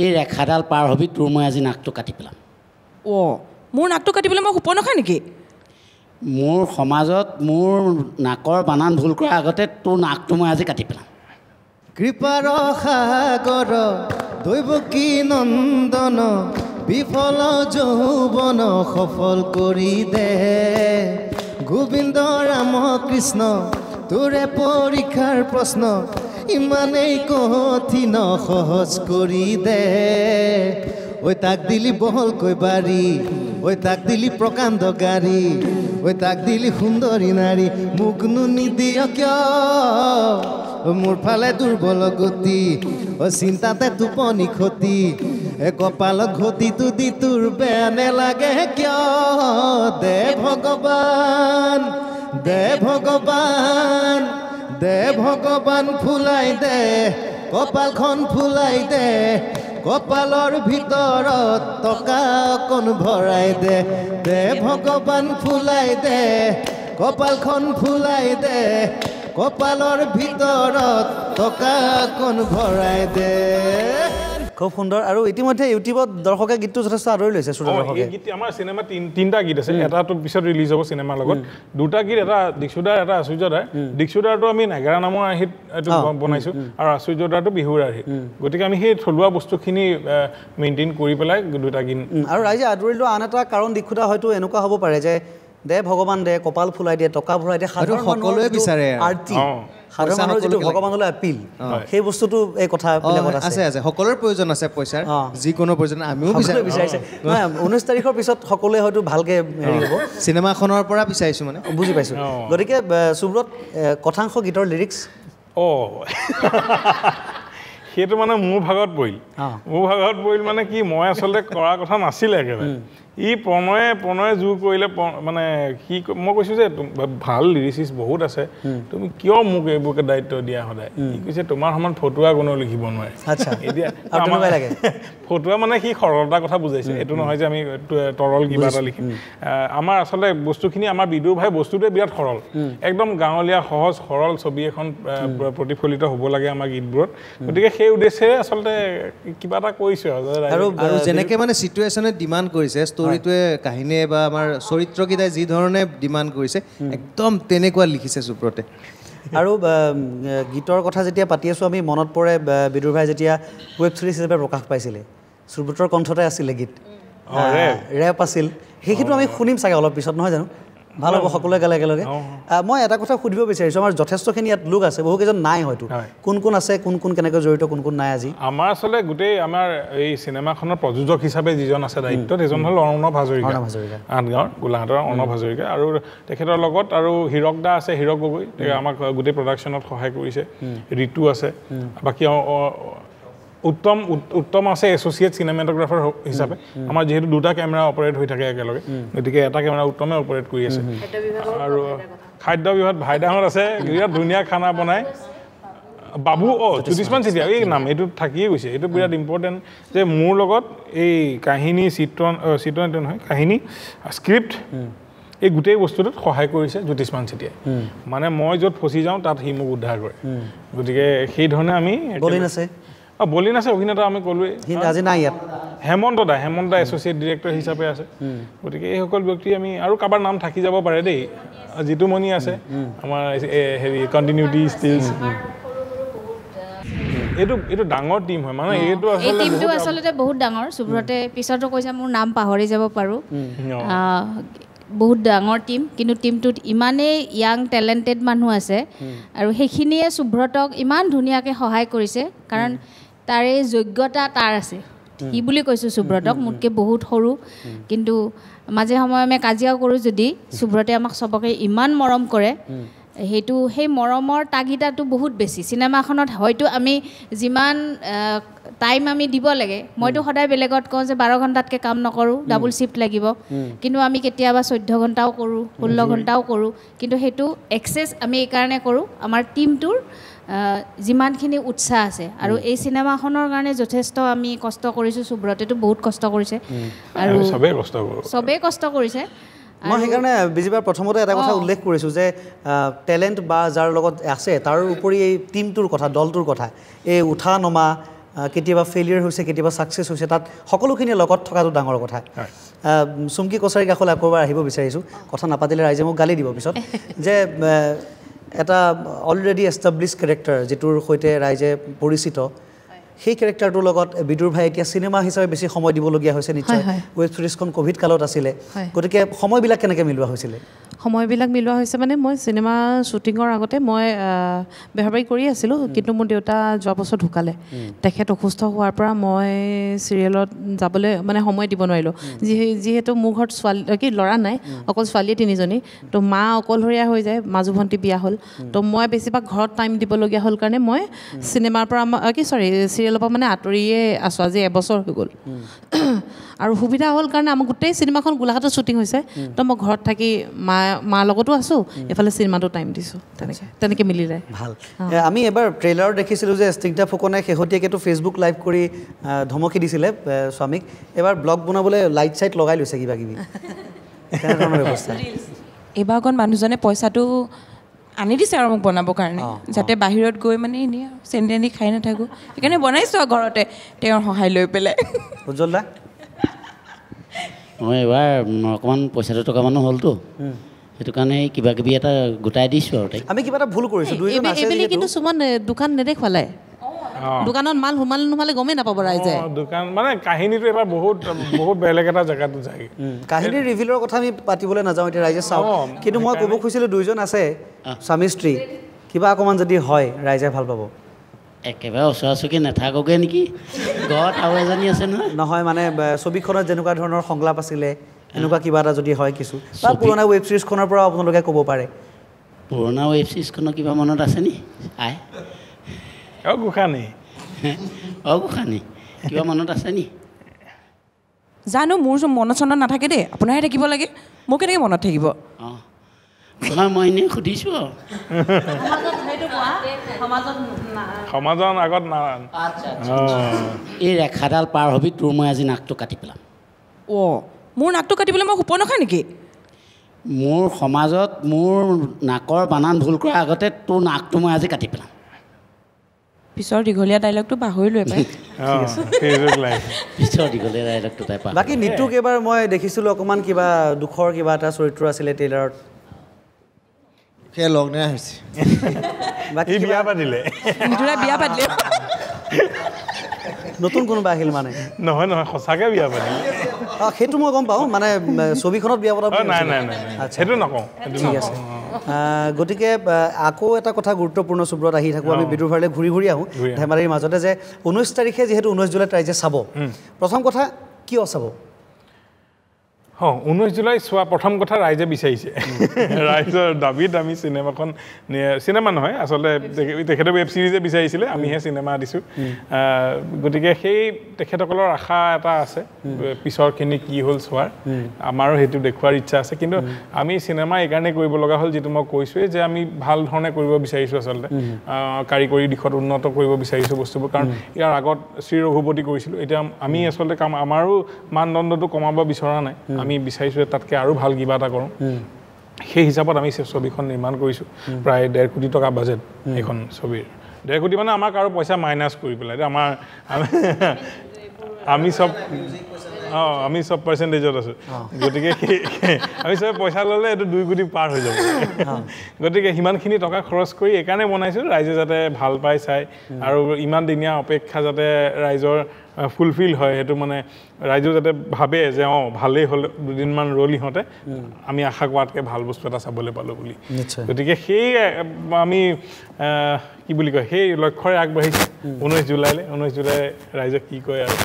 এই ৰেখাডাল পাৰ হবি তোৰ মই আজি নাকটো কাটি পেলাম মোৰ নাকটো কাটি পেলাই মই শুপন নখা নেকি মোৰ সমাজত মোৰ নাকৰ বানান ভুল কৰাৰ আগতে তোৰ নাকটো মই আজি কাটি পেলাম কৃপাৰ সাগৰ দৈৱকী নন্দন বিফল যৌৱন সফল কৰি দে গোবিন্দ ৰাম কৃষ্ণ তোৰে পৰীক্ষাৰ প্ৰশ্ন ইমানেই কঠিন সহজ কৰি দে ঐ তাক দিলি বহলকৈ বাৰী ঐ তাক দিলি প্ৰকাণ্ড গাড়ী ঐ তাক দিলি সুন্দৰী নাৰী মোকনো নিদিয় কিয় মোৰ ফালে দুৰ্বল গতি চিন্তাতে টোপনি ক্ষতি কপালত ঘটিটো দি তোৰ বেয়া নেলাগে কিয় দে ভগৱান দে ভগৱান দে ভগৱান ফুলাই দে কপালখন ফুলাই দে কপালৰ ভিতৰত টকা অকণ ভৰাই দে দে ভগৱান ফুলাই দে কপালখন ফুলাই দে কপালৰ ভিতৰত টকা অকণ ভৰাই দে খুব সুন্দৰ আৰু ইতিমধ্যে ইউটিউবত দৰ্শকে গীতটো যথেষ্ট আদৰি লৈছে এই গীত আমাৰ চিনেমা তিনিটা গীত আছে এটাটো পিছত ৰিলিজ হ'ব চিনেমাৰ লগত দুটা গীত এটা দীক্ষুদাৰ এটা আচুৰ্যদাৰ দীক্ষুদাৰটো আমি নাগেৰা নামৰ আৰ্হিত এইটো বনাইছোঁ আৰু আচুৰ্যদাৰটো বিহুৰ আৰ্হিত গতিকে আমি সেই থলুৱা বস্তুখিনি মেইনটেইন কৰি পেলাই দুটা গীত আৰু ৰাইজে আদৰি লোৱা আন এটা কাৰণ দীক্ষুদা হয়তো এনেকুৱা হ'ব পাৰে যে দে ভগৱান দে কপাল ফুলাই দিয়ে টকা ভৰাই দিয়ে সকলোৱে বিচাৰে আৰ্তি সাধাৰণ মানুহৰ যিটো ভগৱানলৈ আপিল সেই বস্তুটো এই কথাবিলাকত আছে আছে সকলোৰে প্ৰয়োজন আছে পইচাৰ যিকোনো প্ৰয়োজন আমিও বিচাৰিছে 19 তাৰিখৰ পিছত সকলোৱে হয়তো ভালকে হেৰি হ'ব চিনেমাখনৰ পৰা বিচাৰিছোঁ মানে বুজি পাইছোঁ গতিকে সুব্ৰত কথাংশ গীতৰ লিৰিক্স সেইটো মানে মোৰ ভাগত পৰিল মানে কি মই আচলতে কৰা কথা নাছিলে একেবাৰে ই প্ৰণয়ে জোৰ কৰিলে মানে কি মই কৈছোঁ যে ভাল লিৰিচিষ্ট বহুত আছে তুমি কিয় মোক এইবোৰকে দায়িত্ব দিয়া সদায় কি কৈছে তোমাৰ সমান ফটুৱা কোনো লিখিব নোৱাৰে এতিয়া ফটুৱা মানে সি সৰলতাৰ কথা বুজাইছে এইটো নহয় যে আমি তৰল কিবা এটা লিখিম আমাৰ আচলতে বস্তুখিনি আমাৰ বিদুৰ ভাই বস্তুটোৱে বিৰাট সৰল একদম গাঁৱলীয়া সহজ সৰল ছবি এখন প্ৰতিফলিত হ'ব লাগে আমাৰ গীতবোৰত গতিকে সেই উদ্দেশ্যেৰে আচলতে কিবা এটা কৰিছোঁ আৰু যেনেকৈ মানে চিটুৱেশ্যনে ডিমাণ্ড কৰিছে ষ্টৰিটোৱে কাহিনীয়ে বা আমাৰ চৰিত্ৰকেইটাই যি ধৰণে ডিমাণ্ড কৰিছে একদম তেনেকুৱা লিখিছে সুব্ৰতে আৰু গীতৰ কথা যেতিয়া পাতি আছোঁ আমি মনত পৰে বিদুৰ ভাই যেতিয়া ৱেব ছিৰিজ হিচাপে প্ৰকাশ পাইছিলে সুব্ৰতৰ কণ্ঠতে আছিলে গীত ৰেপ আছিল সেইখিনিটো আমি শুনিম চাগে অলপ পিছত নহয় জানো ভাল হ'ব সকলোৱে গালে একেলগে মই এটা কথা সুধিব বিচাৰিছোঁ আমাৰ যথেষ্টখিনি ইয়াত লোক আছে বহুকেইজন নাই হয়তো কোন আছে কোন কেনেকৈ জড়িত কোন নাই আজি আমাৰ আচলতে গোটেই আমাৰ এই চিনেমাখনৰ প্ৰযোজক হিচাপে যিজন আছে দায়িত্বত সেইজন হ'ল অৰ্ণৱ হাজৰিকা আঠগাঁৱৰ গোলাঘাটৰ অৰ্ণৱ হাজৰিকা আৰু তেখেতৰ লগত আৰু হীৰক দা আছে হীৰক গগৈ আমাক গোটেই প্ৰডাকশ্যনত সহায় কৰিছে ঋতু আছে বাকী উত্তম আছে এছ'চিয়েট চিনেমেটোগ্ৰাফাৰ হিচাপে আমাৰ যিহেতু দুটা কেমেৰা অপাৰেট হৈ থাকে একেলগে গতিকে এটা কেমেৰা উত্তমে অপাৰেট কৰি আছে আৰু খাদ্য বিভাগ ভাইদাহঁত আছে বিৰাট ধুনীয়া খানা বনায় বাবু জ্যোতিষ্মান চেতিয়া এই নাম এইটো থাকিয়ে গৈছে এইটো বিৰাট ইম্পৰ্টেণ্ট যে মোৰ লগত এই কাহিনী চিত্ৰণ নহয় কাহিনী স্ক্ৰিপ্ট এই গোটেই বস্তুটোত সহায় কৰিছে জ্যোতিষ্মান চেতিয়াই মানে মই য'ত ফচি যাওঁ তাত সি মোক উদ্ধাৰ কৰে গতিকে সেই ধৰণে আমি বলিন আছে অভিনেতা আমি ক'লোৱে আজি নাই ইয়াত হেমন্ত দা এছ'চিয়েট ডিৰেক্টৰ হিচাপে আছে গতিকে এইসকল ব্যক্তি আমি আৰু কাৰোবাৰ নাম থাকি যাব পাৰে দেই জিতুমণি আছে আমাৰ হেৰি কণ্টিনিউটি ষ্টিলছ এইটো ডাঙৰ টিম হয় মানে এইটো টিমটো আচলতে বহুত ডাঙৰ সুব্ৰতে পিছতো কৈছে মোৰ নাম পাহৰি যাব পাৰোঁ বহুত ডাঙৰ টিম কিন্তু টিমটোত ইমানেই য়াং টেলেণ্টেড মানুহ আছে আৰু সেইখিনিয়ে সুব্ৰতক ইমান ধুনীয়াকৈ সহায় কৰিছে কাৰণ তাৰে যোগ্যতা তাৰ আছে সি বুলি কৈছোঁ সুব্ৰতক মোতকৈ বহুত সৰু কিন্তু মাজে সময়ে আমি কাজিয়াও কৰোঁ যদি সুব্ৰতে আমাক চবকে ইমান মৰম কৰে সেই মৰমৰ তাগিদাটো বহুত বেছি চিনেমাখনত হয়তো আমি যিমান টাইম আমি দিব লাগে মইতো সদায় বেলেগত কওঁ যে 12 ঘণ্টাতকৈ কাম নকৰোঁ ডাবল শিফ্ট লাগিব কিন্তু আমি কেতিয়াবা 14 ঘণ্টাও কৰোঁ 16 ঘণ্টাও কৰোঁ কিন্তু সেইটো এক্সেছ আমি এইকাৰণে কৰোঁ আমাৰ টিমটোৰ যিমানখিনি উৎসাহ আছে আৰু এই চিনেমাখনৰ কাৰণে যথেষ্ট আমি কষ্ট কৰিছোঁ সুব্ৰতেতো বহুত কষ্ট কৰিছে আৰু চবেই কষ্ট কৰিছে মই সেইকাৰণে বিজিবাৰ প্ৰথমতে এটা কথা উল্লেখ কৰিছোঁ যে টেলেণ্ট বা যাৰ লগত আছে তাৰ উপৰি এই টিমটোৰ কথা দলটোৰ কথা এই উঠা নমা কেতিয়াবা ফেইলিয়াৰ হৈছে কেতিয়াবা ছাকচেছ হৈছে তাত সকলোখিনি লগত থকাটো ডাঙৰ কথা চুমকি কছাৰী কাষলৈ আকৌ এবাৰ আহিব বিচাৰিছোঁ কথা নাপাতিলে ৰাইজে মোক গালি দিব পিছত যে এটা অলৰেডি এষ্টাব্লিছ কেৰেক্টাৰ যিটোৰ সৈতে ৰাইজে পৰিচিত সেই কেৰেক্টাৰটোৰ লগত বিদুৰ ভাই এতিয়া চিনেমা হিচাপে বেছি সময় দিবলগীয়া হৈছে নিশ্চয় ৱেব ছিৰিজখন কোভিড কালত আছিলে গতিকে সময়বিলাক কেনেকৈ মিলোৱা হৈছিলে সময়বিলাক মিলোৱা হৈছে মানে মই চিনেমা শ্বুটিঙৰ আগতে মই বেহৰবাৰী কৰি আছিলোঁ কিন্তু মোৰ দেউতা যোৱা বছৰ ঢুকালে তেখেত অসুস্থ হোৱাৰ পৰা মই চিৰিয়েলত যাবলৈ মানে সময় দিব নোৱাৰিলোঁ যিহেতু মোৰ ঘৰত ছোৱালী কি ল'ৰা নাই অকল ছোৱালীয়ে 3জনী তো মা অকলশৰীয়া হৈ যায় মাজু ভণ্টি বিয়া হ'ল তো মই বেছিভাগ ঘৰত টাইম দিবলগীয়া হ'ল কাৰণে মই চিনেমাৰ পৰা চিৰিয়েলৰ পৰা মানে আঁতৰিয়ে আছোঁ আজি এবছৰ হৈ গ'ল আৰু সুবিধা হ'ল কাৰণে আমাৰ গোটেই চিনেমাখন গোলাঘাটত শ্বুটিং হৈছে তো মই ঘৰত থাকি মাৰ লগতো আছোঁ এফালে চিনেমাটো টাইম দিছোঁ তেনেকৈ মিলিলে ভাল আমি এবাৰ ট্ৰেইলাৰত দেখিছিলোঁ যে স্নিগ্ধা ফুকনে শেহতীয়াকৈতো ফেচবুক লাইভ কৰি ধমকি দিছিলে স্বামীক এবাৰ ব্লগ বনাবলৈ লাইট চাইট লগাই লৈছে কিবা কিবি কেনেধৰণৰ ব্যৱস্থা এইবাৰ অকণ মানুহজনে পইচাটো আনি দিছে আৰু মোক বনাবৰ কাৰণে যাতে বাহিৰত গৈ মানে এনেই চেণ্ডেলি খাই নাথাকোঁ সেইকাৰণে বনাইছোঁ আৰু ঘৰতে তেওঁৰ সহায় লৈ পেলাই উজ্জ্বল দা মই এবাৰ অকণমান পইচা দুটকামানো হ'লতো সেইটো কাৰণে কিবা কিবি এটা গোটাই দিছোঁ আৰু তাইক আমি কিবা এটা ভুল কৰিছোঁ এইবেলি কিন্তু সুমন দোকান নেদেখুৱালে দোকানত মাল সোমালে গমেই নাপাব ৰাইজে দোকান মানে কাহিনীটো এবাৰ বহুত বহুত বেলেগ এটা জেগাতো যায় কাহিনীৰ ৰিভিলৰ কথা আমি পাতিবলৈ নাযাওঁ এতিয়া ৰাইজে চাওক কিন্তু মই ক'ব খুজিছিলোঁ 2জন আছে স্বামী স্ত্ৰী কিবা অকণমান যদি হয় ৰাইজে ভাল পাব একেবাৰে ওচৰা-ওচৰি নাথাকোগৈ নেকি ঘৰত আৰু এজনী আছে নহয় মানে ছবিখনত যেনেকুৱা ধৰণৰ সংলাপ আছিলে এনেকুৱা কিবা এটা যদি হয় কিছু বা পুৰণা ৱেব ছিৰিজখনৰ পৰা আপোনালোকে ক'ব পাৰে পুৰণা ৱেব ছিৰিজখনৰ কিবা মনত আছে নি গোসানী কিবা মনত আছে নি জানো মোৰ মনত চনত নাথাকে দেই আপোনাৰহে থাকিব লাগে মোৰ কেনেকৈ মনত থাকিব নহয় মই এনেই সুধিছোঁ আৰু সমাজৰ আগত এই ৰেখাডাল পাৰ হবি তোৰ মই আজি নাকটো কাটি পেলাম মোৰ নাকটো কাটিবলৈ মই সুপৰ্ণখা নেকি মোৰ সমাজত মোৰ নাকৰ বানান ভুল কৰাৰ আগতে তোৰ নাকটো মই আজি কাটি পেলাম পিছৰ দীঘলীয়া ডাইলগটো পাহৰিলোঁ এবাৰ পিছৰ দীঘলীয়া ডাইলগটো তাই পাহৰি বাকী নিতুক এবাৰ মই দেখিছিলোঁ অকণমান কিবা দুখৰ কিবা এটা চৰিত্ৰ আছিলে ট্ৰেইলাৰত সেয়া লগ নাই হৈছে বাকী বিয়া পাতিলে নতুন কোনোবা আহিল মানে নহয় সঁচাকৈ বিয়া পাতিলে সেইটো মই গম পাওঁ মানে ছবিখনত বিয়া পতা সেইটো নকওঁ ঠিক আছে গতিকে আকৌ এটা কথা গুৰুত্বপূৰ্ণ চুব্ৰত আহি থাকোঁ আমি বিদুৰ ভাইলৈ ঘূৰি আহোঁ ধেমালিৰ মাজতে যে 19 তাৰিখে যিহেতু 19 জুলাইত ৰাইজে চাব প্ৰথম কথা কিয় চাব 19 জুলাই চোৱা প্ৰথম কথা ৰাইজে বিচাৰিছে ৰাইজৰ দাবীত আমি চিনেমা নহয় আচলতে তেখেতে ৱেব ছিৰিজে বিচাৰিছিলে আমিহে চিনেমা দিছোঁ গতিকে সেই তেখেতসকলৰ আশা এটা আছে পিছৰখিনি কি হ'ল চোৱাৰ আমাৰো সেইটো দেখুৱাৰ ইচ্ছা আছে কিন্তু আমি চিনেমা এইকাৰণে কৰিব লগা হ'ল যিটো মই কৈছোঁৱেই যে আমি ভাল ধৰণে কৰিব বিচাৰিছোঁ আচলতে কাৰিকৰী দিশত উন্নত কৰিব বিচাৰিছোঁ বস্তুবোৰ কাৰণ ইয়াৰ আগত শ্ৰী ৰঘুপতি কৰিছিলোঁ এতিয়া আমি আচলতে আমাৰো মানদণ্ডটো কমাব বিচৰা নাই আমি বিচাৰিছোঁ যে তাতকৈ আৰু ভাল কিবা এটা কৰোঁ সেই হিচাপত আমি ছবিখন নিৰ্মাণ কৰিছোঁ প্ৰায় 1.5 কোটি টকা বাজেট এইখন ছবিৰ 1.5 কোটি মানে আমাক আৰু পইচা মাইনাছ কৰি পেলাই আমি চব পাৰ্চেণ্টেজত আছোঁ গতিকে আমি চবে পইচা ল'লে এইটো 2 কোটি পাৰ হৈ যাব গতিকে সিমানখিনি টকা খৰচ কৰি এইকাৰণে বনাইছোঁ ৰাইজে যাতে ভাল পাই চাই আৰু ইমান দিনীয়া অপেক্ষা যাতে ৰাইজৰ ফুলফিল হয় সেইটো মানে ৰাইজেও যাতে ভাবে যে ভালেই হ'ল 2 দিনমান ৰ'ল ইহঁতে আমি আশা কৰাতকৈ ভাল বস্তু এটা চাবলৈ পালোঁ বুলি গতিকে সেই আমি কি বুলি কয় সেই লক্ষ্যৰে আগবাঢ়িছোঁ 19 জুলাই ৰাইজে কি কয় আৰু